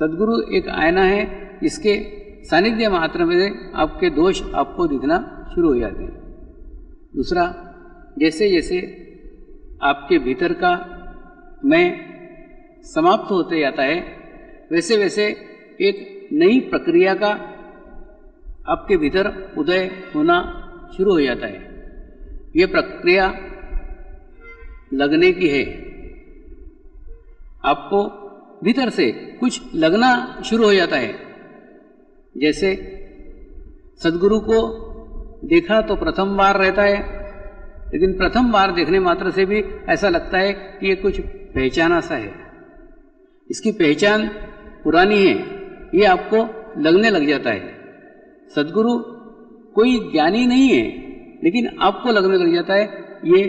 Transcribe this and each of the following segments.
सद्गुरु एक आईना है जिसके सानिध्य मात्र में आपके दोष आपको दिखना शुरू हो जाते हैं। दूसरा, जैसे जैसे आपके भीतर का मैं समाप्त होते जाता है, वैसे वैसे एक नई प्रक्रिया का आपके भीतर उदय होना शुरू हो जाता है। ये प्रक्रिया लगने की है। आपको भीतर से कुछ लगना शुरू हो जाता है। जैसे सद्गुरु को देखा तो प्रथम बार रहता है, लेकिन प्रथम बार देखने मात्र से भी ऐसा लगता है कि ये कुछ पहचाना सा है, इसकी पहचान पुरानी है, ये आपको लगने लग जाता है। सद्गुरु कोई ज्ञानी नहीं है, लेकिन आपको लगने लग जाता है ये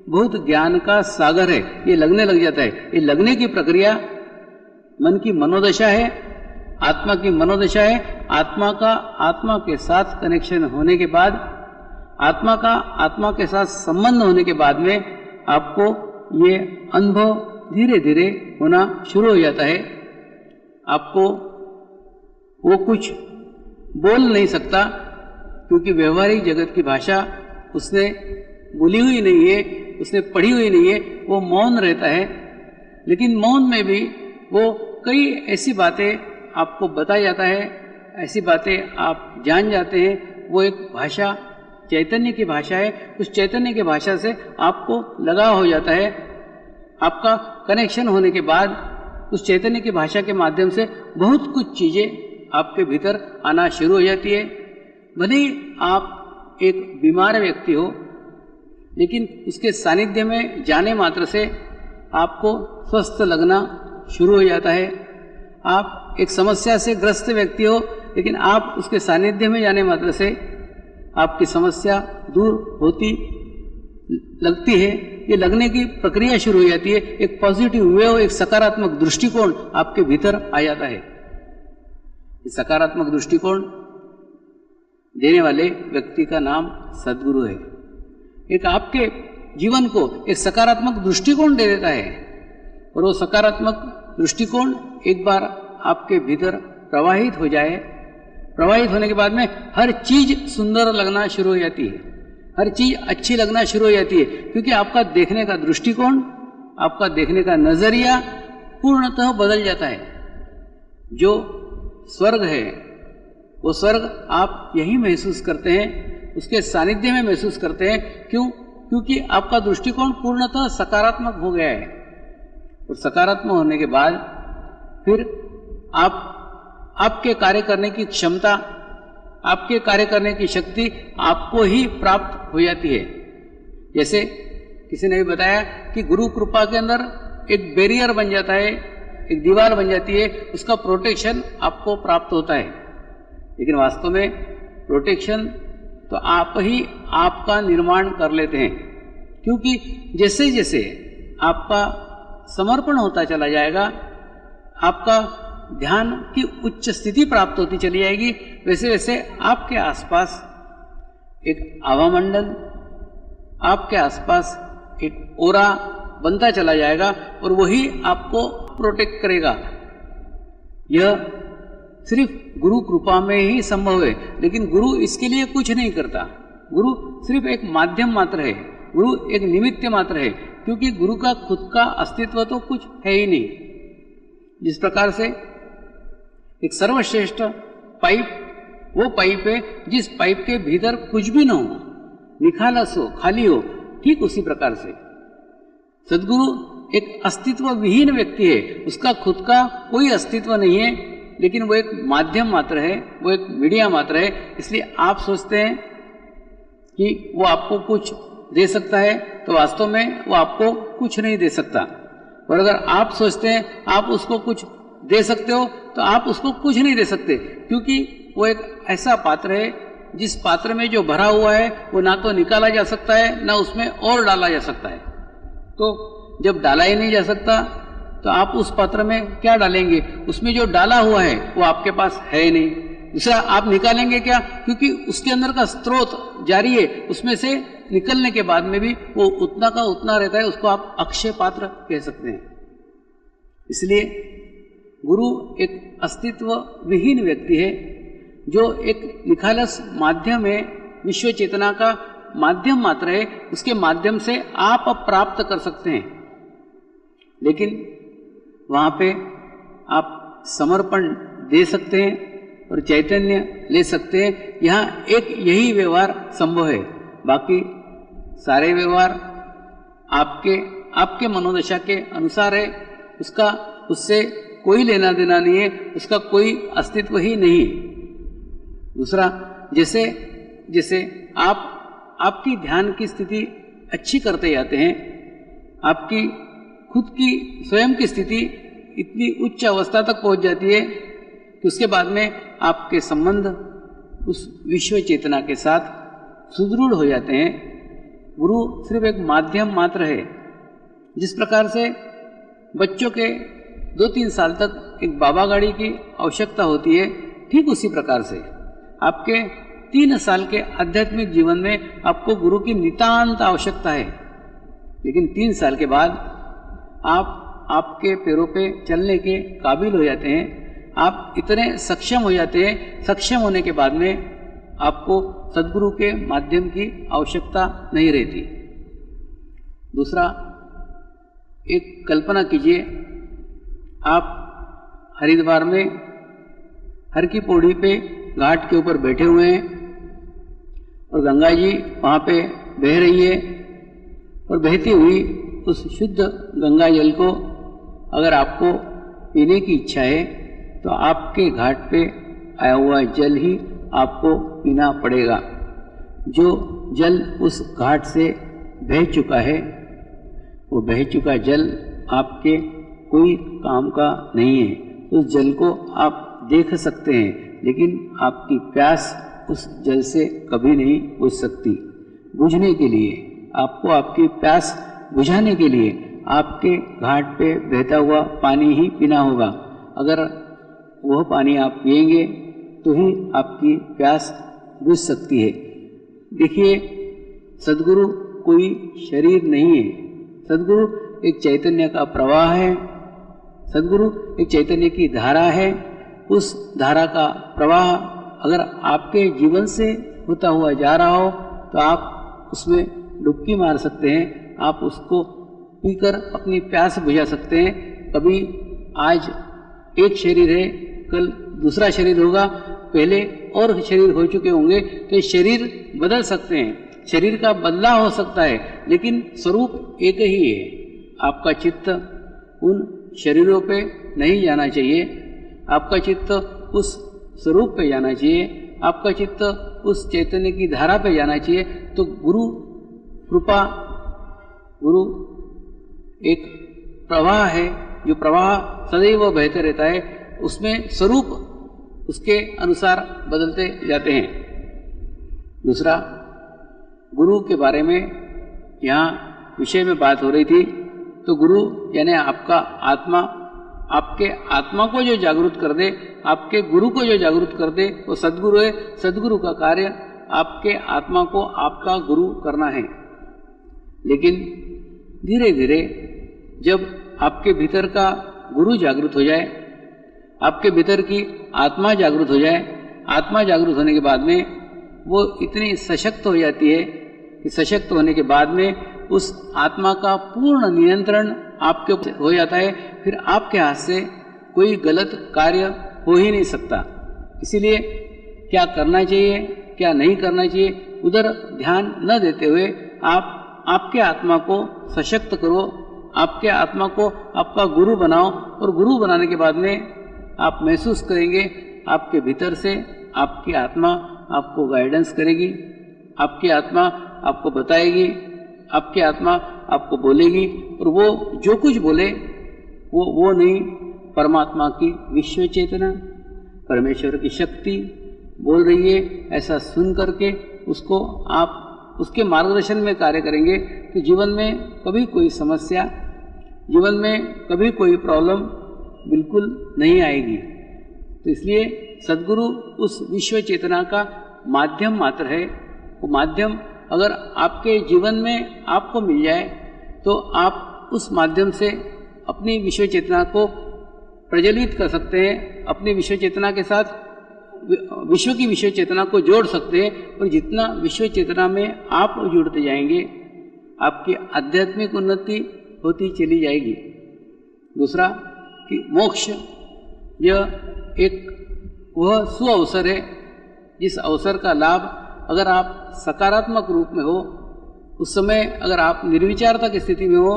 बहुत ज्ञान का सागर है, ये लगने लग जाता है। ये लगने की प्रक्रिया मन की मनोदशा है, आत्मा की मनोदशा है। आत्मा का आत्मा के साथ कनेक्शन होने के बाद, आत्मा का आत्मा के साथ संबंध होने के बाद में आपको ये अनुभव धीरे धीरे होना शुरू हो जाता है। आपको वो कुछ बोल नहीं सकता, क्योंकि व्यवहारिक जगत की भाषा उसने बोली हुई नहीं है, उसने पढ़ी हुई नहीं है, वो मौन रहता है। लेकिन मौन में भी वो कई ऐसी बातें आपको बताया जाता है, ऐसी बातें आप जान जाते हैं। वो एक भाषा चैतन्य की भाषा है। उस चैतन्य की भाषा से आपको लगाव हो जाता है। आपका कनेक्शन होने के बाद उस चैतन्य की भाषा के माध्यम से बहुत कुछ चीज़ें आपके भीतर आना शुरू हो जाती है। भले ही आप एक बीमार व्यक्ति हो, लेकिन उसके सानिध्य में जाने मात्र से आपको स्वस्थ लगना शुरू हो जाता है। आप एक समस्या से ग्रस्त व्यक्ति हो, लेकिन आप उसके सानिध्य में जाने मात्र से आपकी समस्या दूर होती लगती है। ये लगने की प्रक्रिया शुरू हो जाती है। एक पॉजिटिव वेव, एक सकारात्मक दृष्टिकोण आपके भीतर आ जाता है। सकारात्मक दृष्टिकोण देने वाले व्यक्ति का नाम सद्गुरु है। एक आपके जीवन को एक सकारात्मक दृष्टिकोण दे देता है, और वो सकारात्मक दृष्टिकोण एक बार आपके भीतर प्रवाहित हो जाए, प्रवाहित होने के बाद में हर चीज सुंदर लगना शुरू हो जाती है, हर चीज अच्छी लगना शुरू हो जाती है, क्योंकि आपका देखने का दृष्टिकोण, आपका देखने का नजरिया पूर्णतः बदल जाता है। जो स्वर्ग है वो स्वर्ग आप यही महसूस करते हैं, उसके सानिध्य में महसूस करते हैं। क्यों? क्योंकि आपका दृष्टिकोण पूर्णतः सकारात्मक हो गया है। और सकारात्मक होने के बाद फिर आपके कार्य करने की क्षमता, आपके कार्य करने की शक्ति आपको ही प्राप्त हो जाती है। जैसे किसी ने भी बताया कि गुरु कृपा के अंदर एक बैरियर बन जाता है, एक दीवार बन जाती है, उसका प्रोटेक्शन आपको प्राप्त होता है। लेकिन वास्तव में प्रोटेक्शन तो आप ही आपका निर्माण कर लेते हैं, क्योंकि जैसे जैसे आपका समर्पण होता चला जाएगा, आपका ध्यान की उच्च स्थिति प्राप्त होती चली जाएगी, वैसे वैसे आपके आसपास एक आवामंडल, आपके आसपास एक ओरा बनता चला जाएगा, और वही आपको प्रोटेक्ट करेगा। यह सिर्फ गुरु कृपा में ही संभव है। लेकिन गुरु इसके लिए कुछ नहीं करता। गुरु सिर्फ एक माध्यम मात्र है, गुरु एक निमित्त मात्र है, क्योंकि गुरु का खुद का अस्तित्व तो कुछ है ही नहीं। जिस प्रकार से एक सर्वश्रेष्ठ पाइप वो पाइप है जिस पाइप के भीतर कुछ भी ना हो, निखालस हो, खाली हो, ठीक उसी प्रकार से सद्गुरु एक अस्तित्व विहीन व्यक्ति है। उसका खुद का कोई अस्तित्व नहीं है, लेकिन वो एक माध्यम मात्र है, वो एक मीडिया मात्र है। इसलिए आप सोचते हैं कि वो आपको कुछ दे सकता है, तो वास्तव में वो आपको कुछ नहीं दे सकता। और अगर आप सोचते हैं आप उसको कुछ दे सकते हो, तो आप उसको कुछ नहीं दे सकते, क्योंकि वो एक ऐसा पात्र है जिस पात्र में जो भरा हुआ है वो ना तो निकाला जा सकता है, ना उसमें और डाला जा सकता है। तो जब डाला ही नहीं जा सकता, तो आप उस पात्र में क्या डालेंगे? उसमें जो डाला हुआ है वो आपके पास है ही नहीं। दूसरा, आप निकालेंगे क्या? क्योंकि उसके अंदर का स्रोत जारी है, उसमें से निकलने के बाद में भी वो उतना का उतना रहता है। उसको आप अक्षय पात्र कह सकते हैं। इसलिए गुरु एक अस्तित्व विहीन व्यक्ति है जो एक निखालस माध्यम है, विश्व चेतना का माध्यम मात्र है, उसके माध्यम से आप प्राप्त कर सकते हैं। लेकिन वहाँ पे आप समर्पण दे सकते हैं और चैतन्य ले सकते हैं। यहाँ एक यही व्यवहार संभव है, बाकी सारे व्यवहार आपके मनोदशा के अनुसार है, उससे कोई लेना देना नहीं है, उसका कोई अस्तित्व ही नहीं है। दूसरा, जैसे आपकी ध्यान की स्थिति अच्छी करते जाते हैं, आपकी खुद की स्वयं की स्थिति इतनी उच्च अवस्था तक पहुंच जाती है कि उसके बाद में आपके संबंध उस विश्व चेतना के साथ सुदृढ़ हो जाते हैं। गुरु सिर्फ एक माध्यम मात्र है। जिस प्रकार से बच्चों के 2-3 साल तक एक बाबा गाड़ी की आवश्यकता होती है, ठीक उसी प्रकार से आपके 3 साल के आध्यात्मिक जीवन में आपको गुरु की नितांत आवश्यकता है। लेकिन 3 साल के बाद आपके पैरों पे चलने के काबिल हो जाते हैं, आप इतने सक्षम हो जाते हैं। सक्षम होने के बाद में आपको सद्गुरु के माध्यम की आवश्यकता नहीं रहती। दूसरा, एक कल्पना कीजिए, आप हरिद्वार में हर की पौड़ी पे घाट के ऊपर बैठे हुए हैं और गंगा जी वहाँ पे बह रही है, और बहती हुई उस शुद्ध गंगा जल को अगर आपको पीने की इच्छा है तो आपके घाट पे आया हुआ जल ही आपको पीना पड़ेगा। जो जल उस घाट से बह चुका है, वो बह चुका जल आपके कोई काम का नहीं है। उस जल को आप देख सकते हैं, लेकिन आपकी प्यास उस जल से कभी नहीं बुझ सकती। बुझने के लिए आपको आपकी प्यास बुझाने के लिए आपके घाट पे बहता हुआ पानी ही पीना होगा। अगर वह पानी आप पिएंगे तो ही आपकी प्यास बुझ सकती है। देखिए, सद्गुरु कोई शरीर नहीं है, सद्गुरु एक चैतन्य का प्रवाह है, सद्गुरु एक चैतन्य की धारा है। उस धारा का प्रवाह अगर आपके जीवन से होता हुआ जा रहा हो तो आप उसमें डुबकी मार सकते हैं, आप उसको पीकर अपनी प्यास बुझा सकते हैं। कभी आज एक शरीर है, कल दूसरा शरीर होगा, पहले और शरीर हो चुके होंगे, तो शरीर बदल सकते हैं, शरीर का बदलाव हो सकता है, लेकिन स्वरूप एक ही है। आपका चित्त उन शरीरों पे नहीं जाना चाहिए, आपका चित्त उस स्वरूप पे जाना चाहिए, आपका चित्त उस चैतन्य की धारा पे जाना चाहिए। तो गुरु कृपा, गुरु एक प्रवाह है, जो प्रवाह सदैव बहते रहता है, उसमें स्वरूप उसके अनुसार बदलते जाते हैं। दूसरा, गुरु के बारे में यहाँ विषय में बात हो रही थी, तो गुरु यानी आपका आत्मा, आपके आत्मा को जो जागरूक कर दे, आपके गुरु को जो जागरूक कर दे, वो सद्गुरु है। सद्गुरु का कार्य आपके आत्मा को आपका गुरु करना है। लेकिन धीरे धीरे जब आपके भीतर का गुरु जागृत हो जाए, आपके भीतर की आत्मा जागृत हो जाए, आत्मा जागृत होने के बाद में वो इतनी सशक्त हो जाती है कि सशक्त होने के बाद में उस आत्मा का पूर्ण नियंत्रण आपके ऊपर हो जाता है। फिर आपके हाथ से कोई गलत कार्य हो ही नहीं सकता। इसीलिए क्या करना चाहिए, क्या नहीं करना चाहिए, उधर ध्यान न देते हुए आप आपके आत्मा को सशक्त करो, आपके आत्मा को आपका गुरु बनाओ, और गुरु बनाने के बाद में आप महसूस करेंगे आपके भीतर से आपकी आत्मा आपको गाइडेंस करेगी, आपकी आत्मा आपको बताएगी, आपकी आत्मा आपको बोलेगी, और वो जो कुछ बोले वो नहीं, परमात्मा की विश्व चेतना, परमेश्वर की शक्ति बोल रही है, ऐसा सुन करके उसको आप उसके मार्गदर्शन में कार्य करेंगे तो जीवन में कभी कोई समस्या, जीवन में कभी कोई प्रॉब्लम बिल्कुल नहीं आएगी। तो इसलिए सद्गुरु उस विश्व चेतना का माध्यम मात्र है। वो माध्यम अगर आपके जीवन में आपको मिल जाए तो आप उस माध्यम से अपनी विश्व चेतना को प्रज्वलित कर सकते हैं, अपनी विश्व चेतना के साथ विश्व की विश्व चेतना को जोड़ सकते हैं। और जितना विश्व चेतना में आप जुड़ते जाएंगे, आपकी आध्यात्मिक उन्नति होती चली जाएगी। दूसरा कि मोक्ष यह एक वह सुअवसर है जिस अवसर का लाभ अगर आप सकारात्मक रूप में हो, उस समय अगर आप निर्विचारता की स्थिति में हो,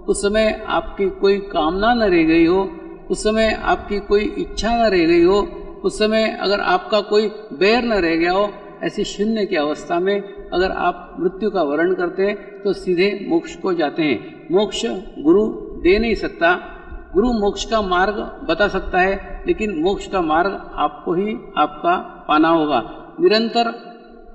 उस समय आपकी कोई कामना न रह गई हो, उस समय आपकी कोई इच्छा न रह गई हो, उस समय अगर आपका कोई बैर न रह गया हो, ऐसी शून्य की अवस्था में अगर आप मृत्यु का वर्ण करते हैं तो सीधे मोक्ष को जाते हैं। मोक्ष गुरु दे नहीं सकता, गुरु मोक्ष का मार्ग बता सकता है, लेकिन मोक्ष का मार्ग आपको ही आपका पाना होगा। निरंतर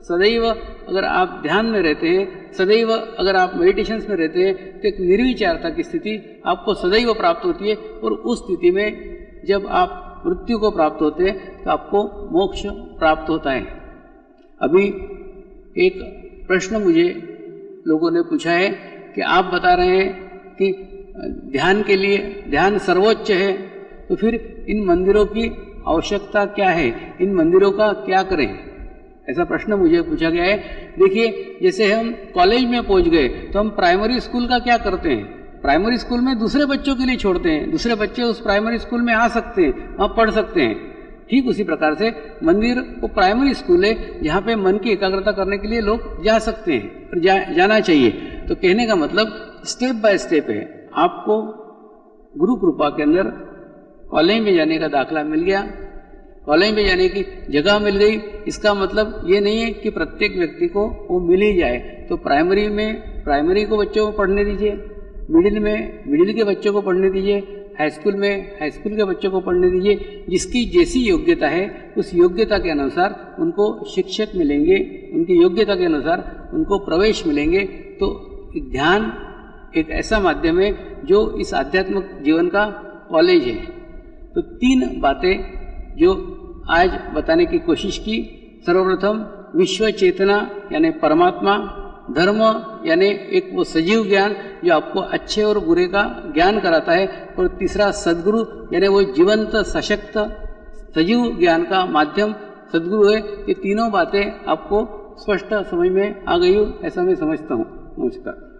सदैव अगर आप ध्यान में रहते हैं, सदैव अगर आप मेडिटेशंस में रहते हैं, तो एक निर्विचारता की स्थिति आपको सदैव प्राप्त होती है। और उस स्थिति में जब आप मृत्यु को प्राप्त होते हैं तो आपको मोक्ष प्राप्त होता है। अभी एक प्रश्न मुझे लोगों ने पूछा है कि आप बता रहे हैं कि ध्यान के लिए ध्यान सर्वोच्च है, तो फिर इन मंदिरों की आवश्यकता क्या है, इन मंदिरों का क्या करें, ऐसा प्रश्न मुझे पूछा गया है। देखिए, जैसे हम कॉलेज में पहुंच गए तो हम प्राइमरी स्कूल का क्या करते हैं, प्राइमरी स्कूल में दूसरे बच्चों के लिए छोड़ते हैं, दूसरे बच्चे उस प्राइमरी स्कूल में आ सकते हैं, वहाँ पढ़ सकते हैं। ठीक उसी प्रकार से मंदिर वो प्राइमरी स्कूल है जहाँ पे मन की एकाग्रता करने के लिए लोग जा सकते हैं और जाना चाहिए। तो कहने का मतलब स्टेप बाय स्टेप है। आपको गुरु कृपा के अंदर कॉलेज में जाने का दाखला मिल गया, कॉलेज में जाने की जगह मिल गई, इसका मतलब ये नहीं है कि प्रत्येक व्यक्ति को वो मिल ही जाए। तो प्राइमरी में प्राइमरी को बच्चों को पढ़ने दीजिए, मिडिल में मिडिल के बच्चों को पढ़ने दीजिए, हाई स्कूल में हाई स्कूल के बच्चों को पढ़ने दीजिए। जिसकी जैसी योग्यता है उस योग्यता के अनुसार उनको शिक्षक मिलेंगे, उनकी योग्यता के अनुसार उनको प्रवेश मिलेंगे। तो ध्यान एक ऐसा माध्यम है जो इस आध्यात्मिक जीवन का कॉलेज है। तो 3 बातें जो आज बताने की कोशिश की। सर्वप्रथम विश्व चेतना यानी परमात्मा, धर्म यानी एक वो सजीव ज्ञान जो आपको अच्छे और बुरे का ज्ञान कराता है, और तीसरा सद्गुरु यानी वो जीवंत सशक्त सजीव ज्ञान का माध्यम सद्गुरु है। ये तीनों बातें आपको स्पष्ट समझ में आ गई हो ऐसा मैं समझता हूँ। नमस्कार।